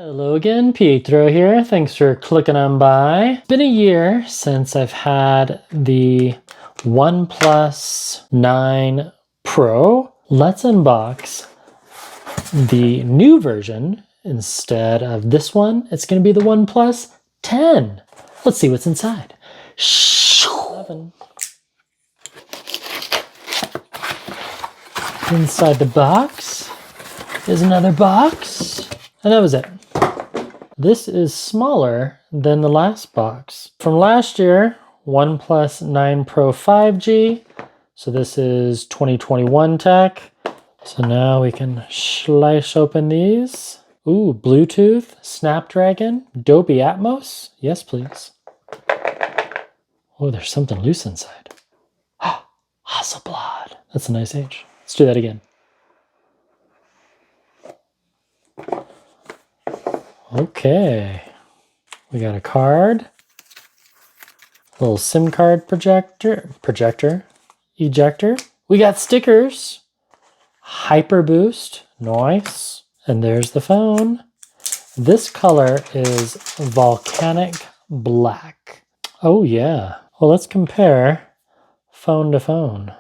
Hello again, Pietro here. Thanks for clicking on by. It's been a year since I've had the OnePlus 9 Pro. Let's unbox the new version instead of this one. It's going to be the OnePlus 10. Let's see what's inside. 11. Inside the box is another box, and that was it. This is smaller than the last box. From last year, OnePlus 9 Pro 5G. So this is 2021 tech. So now we can slice open these. Ooh, Bluetooth, Snapdragon, Dolby Atmos. Yes, please. Oh, there's something loose inside. Hasselblad. That's a nice H. Let's do that again. Okay, we got a card, a little SIM card ejector. We got stickers, Hyper Boost, nice. And there's the phone. This color is volcanic black. Oh yeah. Well, let's compare phone to phone.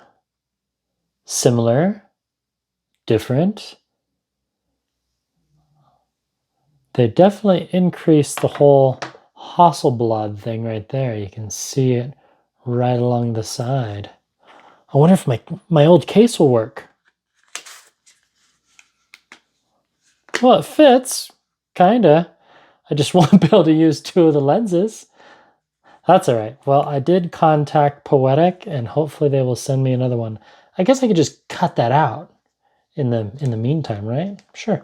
Similar, different. They definitely increased the whole Hasselblad thing right there. You can see it right along the side. I wonder if my old case will work. Well, it fits, kinda. I just won't be able to use two of the lenses. That's all right. Well, I did contact Poetic, and hopefully they will send me another one. I guess I could just cut that out in the meantime, right? Sure.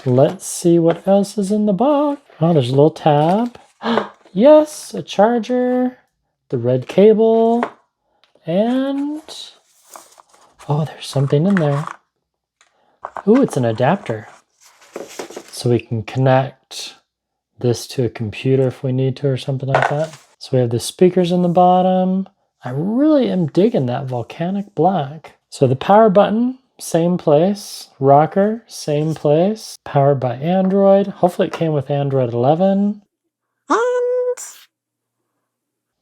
Let's see what else is in the box. Oh, there's a little tab. Yes, a charger, the red cable, and oh, there's something in there. Ooh, it's an adapter. So we can connect this to a computer if we need to or something like that. So we have the speakers in the bottom. I really am digging that volcanic black. So the power button, same place. Rocker, same place. Powered by Android. Hopefully it came with Android 11. And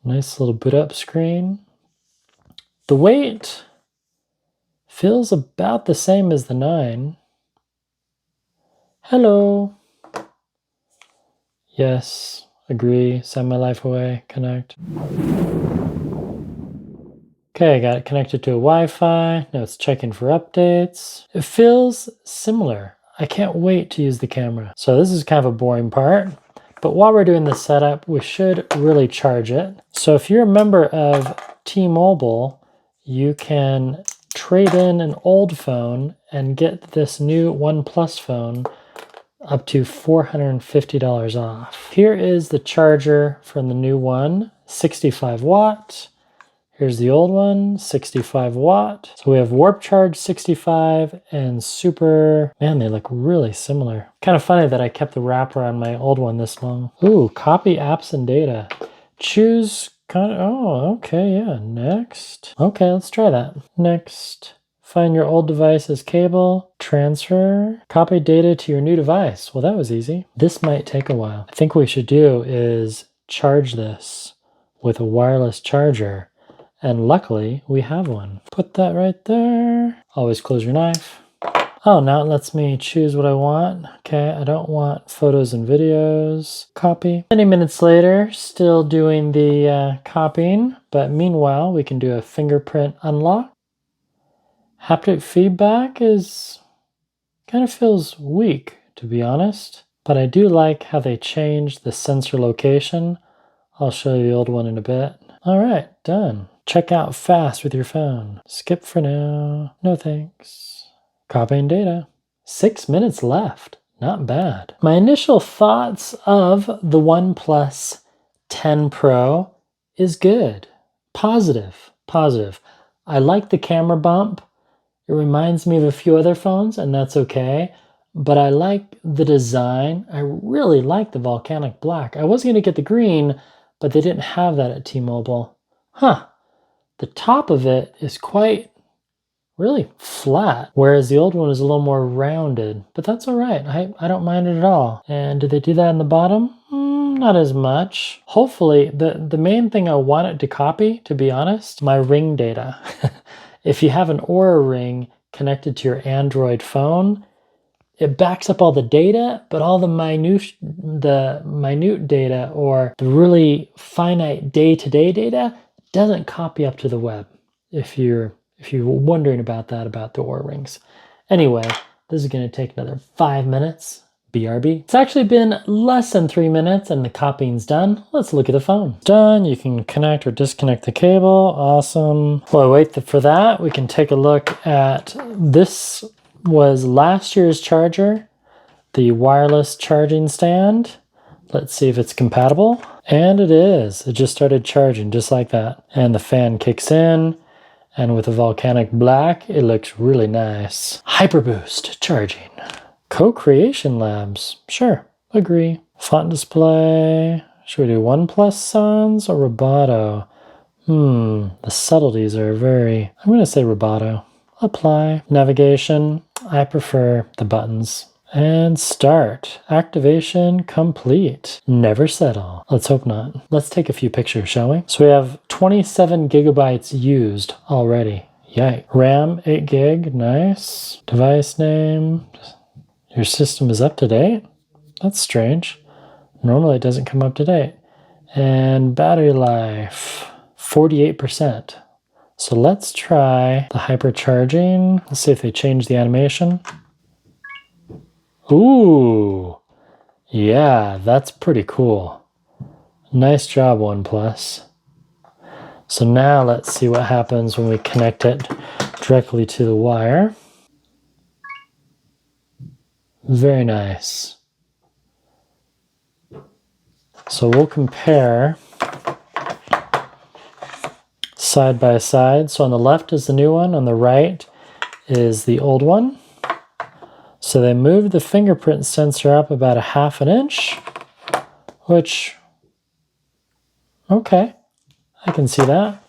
nice little boot up screen. The weight feels about the same as the 9. Hello. Yes, agree, send my life away, connect. Okay, I got it connected to a Wi-Fi. Now it's checking for updates. It feels similar. I can't wait to use the camera. So this is kind of a boring part, but while we're doing the setup, we should really charge it. So if you're a member of T-Mobile, you can trade in an old phone and get this new OnePlus phone up to $450 off. Here is the charger from the new one, 65 watt. Here's the old one, 65 watt. So we have Warp Charge 65 and Super. Man, they look really similar. Kind of funny that I kept the wrapper on my old one this long. Ooh, copy apps and data. Choose oh, okay, yeah, next. Okay, let's try that. Next. Find your old device's cable. Transfer. Copy data to your new device. Well, that was easy. This might take a while. I think what we should do is charge this with a wireless charger. And luckily, we have one. Put that right there. Always close your knife. Oh, now it lets me choose what I want. Okay, I don't want photos and videos. Copy. Many minutes later, still doing the copying. But meanwhile, we can do a fingerprint unlock. Haptic feedback kind of feels weak, to be honest. But I do like how they changed the sensor location. I'll show you the old one in a bit. All right, done. Check out fast with your phone. Skip for now. No thanks. Copying data. 6 minutes left. Not bad. My initial thoughts of the OnePlus 10 Pro is good. Positive. Positive. I like the camera bump. It reminds me of a few other phones, and that's okay. But I like the design. I really like the volcanic black. I was going to get the green, but they didn't have that at T-Mobile. Huh. The top of it is quite really flat, whereas the old one is a little more rounded, but that's all right. I don't mind it at all. And did they do that in the bottom? Not as much. Hopefully, the main thing I wanted to copy, to be honest, my ring data. If you have an Oura ring connected to your Android phone, it backs up all the data, but all the minute data or the really finite day-to-day data doesn't copy up to the web. If you're wondering about that about the Oura rings. Anyway, this is going to take another 5 minutes. BRB. It's actually been less than 3 minutes and the copying's done. Let's look at the phone. Done. You can connect or disconnect the cable. Awesome. While I wait for that, we can take a look at this. Was last year's charger, the wireless charging stand. Let's see if it's compatible. And it is. It just started charging just like that. And the fan kicks in. And with a volcanic black, it looks really nice. Hyperboost charging. Co-creation labs. Sure, agree. Font display. Should we do OnePlus sans or Roboto? The subtleties are very... I'm going to say Roboto. Apply. Navigation. I prefer the buttons. And start. Activation complete. Never settle. Let's hope not. Let's take a few pictures, shall we? So we have 27 gigabytes used already. Yikes. RAM 8 gig. Nice. Device name. Your system is up to date? That's strange. Normally it doesn't come up to date. And battery life. 48%. So let's try the hypercharging. Let's see if they change the animation. Ooh, yeah, that's pretty cool. Nice job, OnePlus. So now let's see what happens when we connect it directly to the wire. Very nice. So we'll compare side by side. So on the left is the new one, on the right is the old one. So they moved the fingerprint sensor up about 1/2 inch, which, okay, I can see that.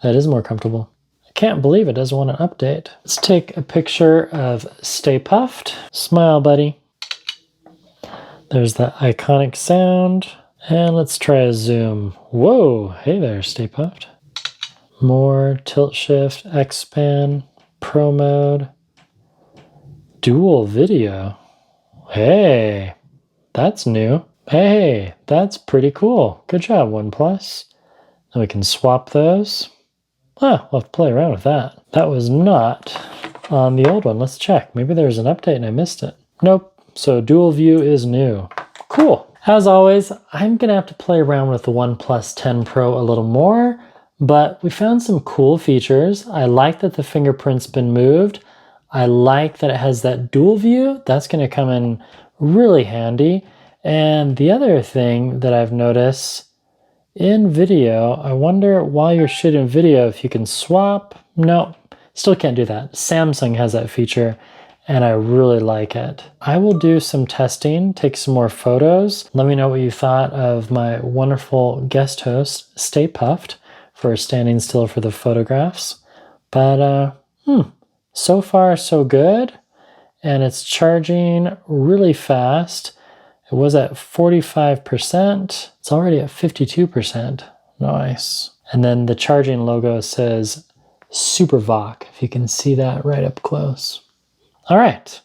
That is more comfortable. I can't believe it doesn't want to update. Let's take a picture of Stay Puft. Smile, buddy. There's that iconic sound. And let's try a zoom. Whoa, hey there, Stay Puft. More, tilt shift, expand, pro mode. Dual video. Hey, that's new. Hey, that's pretty cool. Good job, OnePlus. And we can swap those. We'll have to play around with that. That was not on the old one. Let's check. Maybe there's an update and I missed it. Nope. So dual view is new. Cool. As always, I'm going to have to play around with the OnePlus 10 Pro a little more, but we found some cool features. I like that the fingerprint's been moved. I like that it has that dual view. That's going to come in really handy. And the other thing that I've noticed in video, I wonder while you're shooting video if you can swap. No, still can't do that. Samsung has that feature and I really like it. I will do some testing, take some more photos. Let me know what you thought of my wonderful guest host, Stay Puft, for standing still for the photographs. But so far so good, and it's charging really fast. It was at 45%. It's already at 52%. Nice. And then the charging logo says SuperVOC, if you can see that right up close. All right.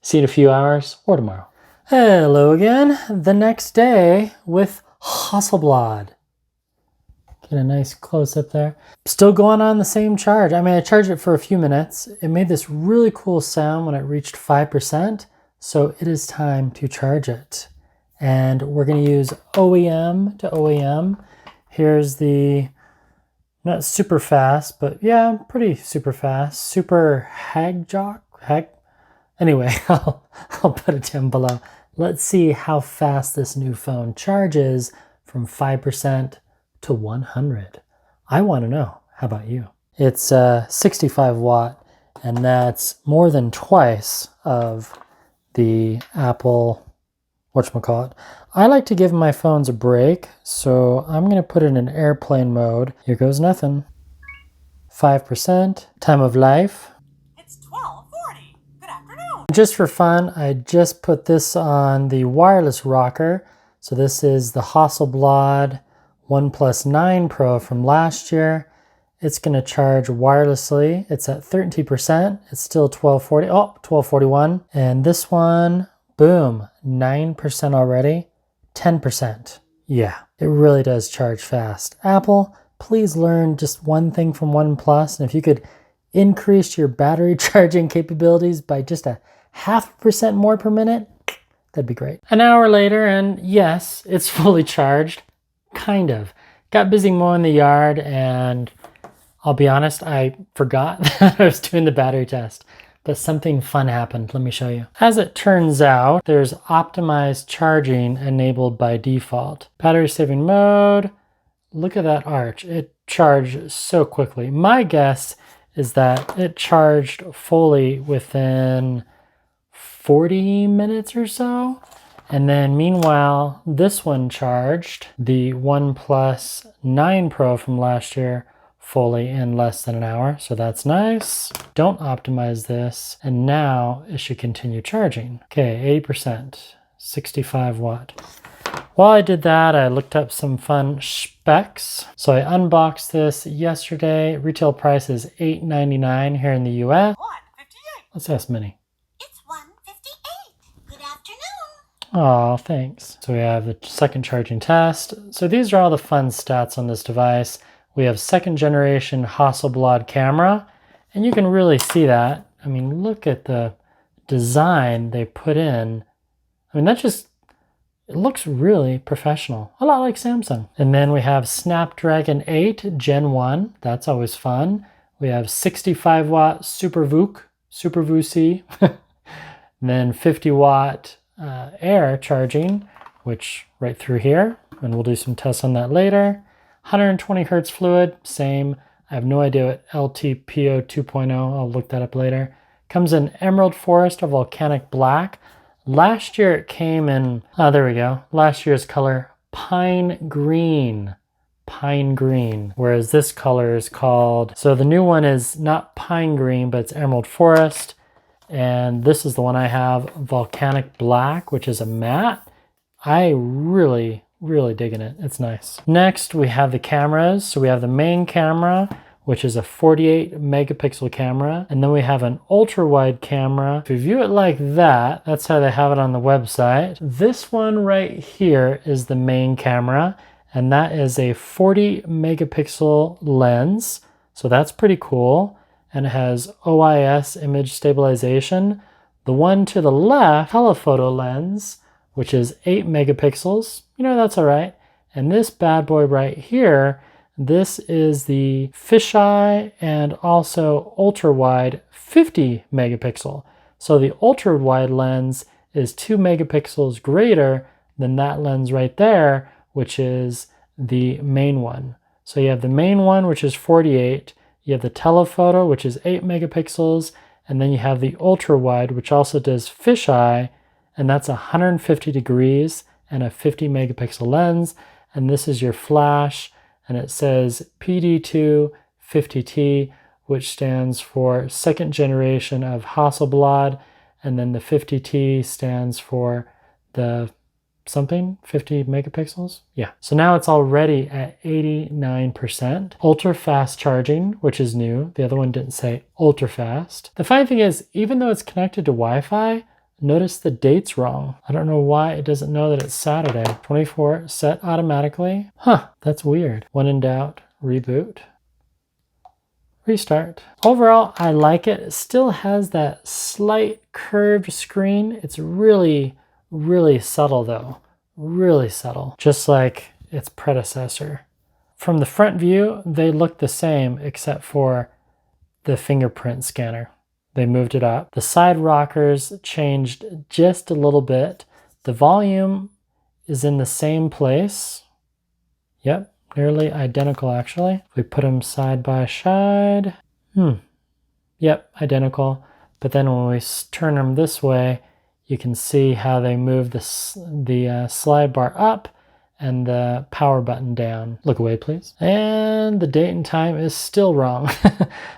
See you in a few hours or tomorrow. Hello again. The next day with Hasselblad. Get a nice close-up there. Still going on the same charge. I mean, I charged it for a few minutes. It made this really cool sound when it reached 5%. So it is time to charge it. And we're going to use OEM to OEM. Here's the, not super fast, but yeah, pretty super fast. Super Herget. Anyway, I'll put it down below. Let's see how fast this new phone charges from 5% to 100. I want to know. How about you? It's 65 watt, and that's more than twice of the Apple, whatchamacallit. I like to give my phones a break, so I'm going to put it in airplane mode. Here goes nothing. 5%. Time of life. It's 12:40. Good afternoon. Just for fun, I just put this on the wireless rocker. So this is the Hasselblad OnePlus 9 Pro from last year. It's going to charge wirelessly. It's at 13%. It's still 1240. Oh, 1241. And this one, boom, 9% already, 10%. Yeah, it really does charge fast. Apple, please learn just one thing from OnePlus. And if you could increase your battery charging capabilities by just a 0.5% more per minute, that'd be great. An hour later, and yes, it's fully charged. Kind of. Got busy mowing the yard, and I'll be honest, I forgot that I was doing the battery test, but something fun happened. Let me show you. As it turns out, there's optimized charging enabled by default. Battery saving mode. Look at that arch. It charged so quickly. My guess is that it charged fully within 40 minutes or so. And then meanwhile, this one charged, the OnePlus 9 Pro from last year, fully in less than an hour. So that's nice. Don't optimize this. And now it should continue charging. Okay, 80%, 65 watt. While I did that, I looked up some fun specs. So I unboxed this yesterday. Retail price is $8.99 here in the US. $1.58. Let's ask Minnie. It's 1:58. Good afternoon. Oh, thanks. So we have the second charging test. So these are all the fun stats on this device. We have second generation Hasselblad camera, and you can really see that. I mean, look at the design they put in. I mean, it looks really professional, a lot like Samsung. And then we have Snapdragon 8 Gen 1. That's always fun. We have 65 watt Super VOOC. And then 50 watt air charging, which right through here. And we'll do some tests on that later. 120 hertz fluid, same. I have no idea what LTPO 2.0, I'll look that up later. Comes in Emerald Forest or Volcanic Black. Last year it came in, there we go. Last year's color, Pine Green. Pine Green. Whereas this color is called, so the new one is not Pine Green, but it's Emerald Forest. And this is the one I have, Volcanic Black, which is a matte. I really digging it. It's nice. Next, we have the cameras. So we have the main camera, which is a 48 megapixel camera. And then we have an ultra wide camera. If you view it like that, that's how they have it on the website. This one right here is the main camera, and that is a 40 megapixel lens. So that's pretty cool. And it has OIS image stabilization. The one to the left, telephoto lens, which is 8 megapixels. You know, that's all right. And this bad boy right here, this is the fisheye and also ultra wide 50 megapixel. So the ultra wide lens is 2 megapixels greater than that lens right there, which is the main one. So you have the main one, which is 48. You have the telephoto, which is 8 megapixels. And then you have the ultra wide, which also does fisheye, and that's 150 degrees and a 50 megapixel lens. And this is your flash, and it says PD2 50T, which stands for second generation of Hasselblad, and then the 50T stands for the something, 50 megapixels? Yeah. So now it's already at 89%. Ultra fast charging, which is new. The other one didn't say ultra fast. The funny thing is, even though it's connected to Wi-Fi, notice the date's wrong. I don't know why it doesn't know that it's Saturday. 24 set automatically. Huh, that's weird. When in doubt, reboot. Restart. Overall, I like it. It still has that slight curved screen. It's really subtle though. Really subtle. Just like its predecessor. From the front view, they look the same except for the fingerprint scanner. They moved it up. The side rockers changed just a little bit. The volume is in the same place. Yep, nearly identical actually. If we put them side by side, yep, identical. But then when we turn them this way, you can see how they move the slide bar up, and the power button down. Look away, please. And the date and time is still wrong.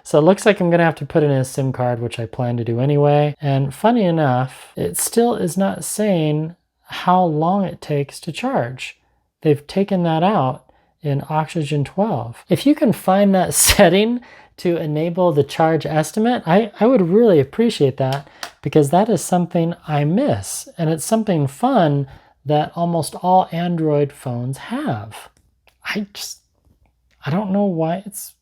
So it looks like I'm gonna have to put in a SIM card, which I plan to do anyway. And funny enough, it still is not saying how long it takes to charge. They've taken that out in Oxygen 12. If you can find that setting to enable the charge estimate, I would really appreciate that, because that is something I miss, and it's something fun that almost all Android phones have. I don't know why it's,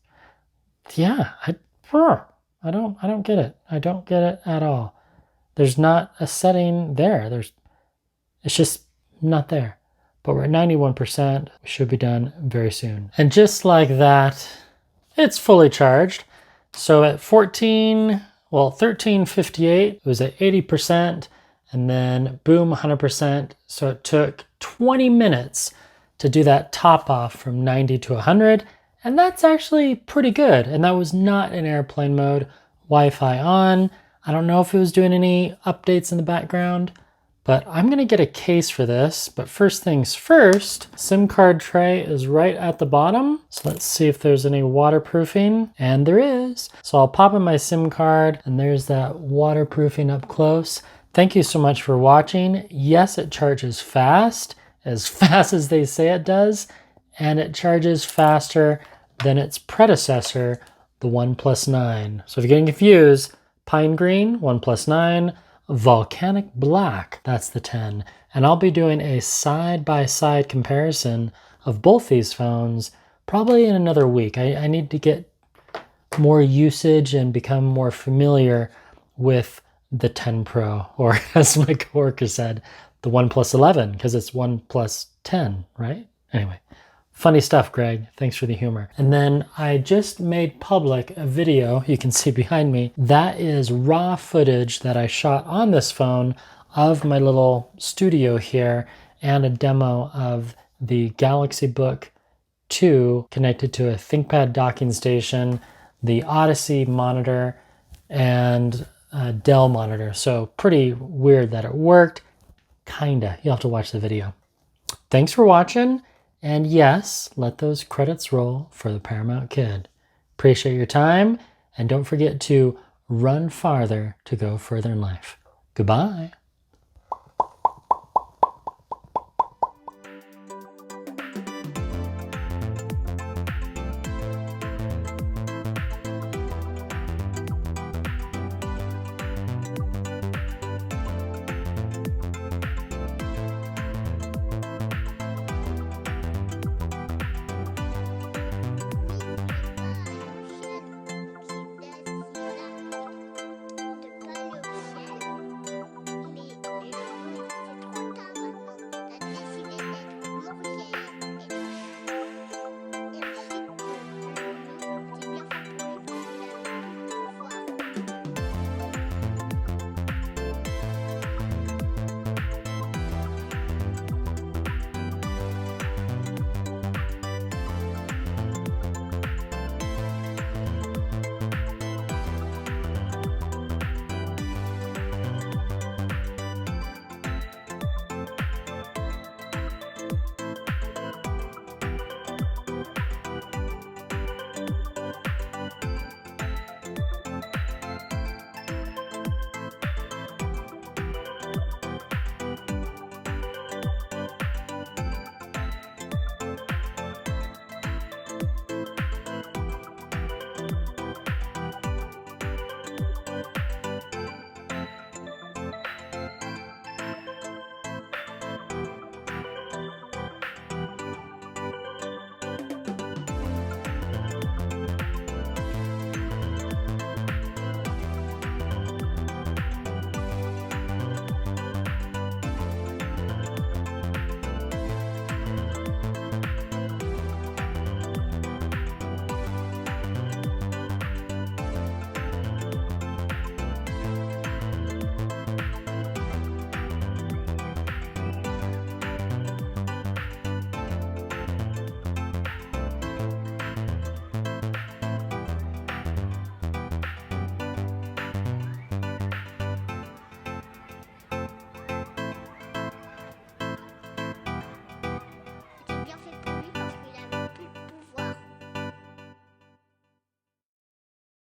yeah, I don't get it. I don't get it at all. There's not a setting there. It's just not there. But we're at 91%. We should be done very soon. And just like that, it's fully charged. So at 13:58, it was at 80%, and then boom, 100%. So it took 20 minutes to do that top off from 90 to 100. And that's actually pretty good. And that was not in airplane mode, Wi-Fi on. I don't know if it was doing any updates in the background, but I'm gonna get a case for this. But first things first, SIM card tray is right at the bottom. So let's see if there's any waterproofing, and there is. So I'll pop in my SIM card, and there's that waterproofing up close. Thank you so much for watching. Yes, it charges fast as they say it does, and it charges faster than its predecessor, the OnePlus 9. So if you're getting confused, Pine Green, OnePlus 9, Volcanic Black, that's the 10. And I'll be doing a side-by-side comparison of both these phones probably in another week. I need to get more usage and become more familiar with the 10 Pro, or as my coworker said, the OnePlus 11, because it's OnePlus 10, right? Anyway, funny stuff, Greg. Thanks for the humor. And then I just made public a video you can see behind me. That is raw footage that I shot on this phone of my little studio here, and a demo of the Galaxy Book 2 connected to a ThinkPad docking station, the Odyssey monitor, and a Dell monitor. So pretty weird that it worked. Kinda. You'll have to watch the video. Thanks for watching. And yes, let those credits roll for the Paramount Kid. Appreciate your time, and don't forget to run farther to go further in life. Goodbye.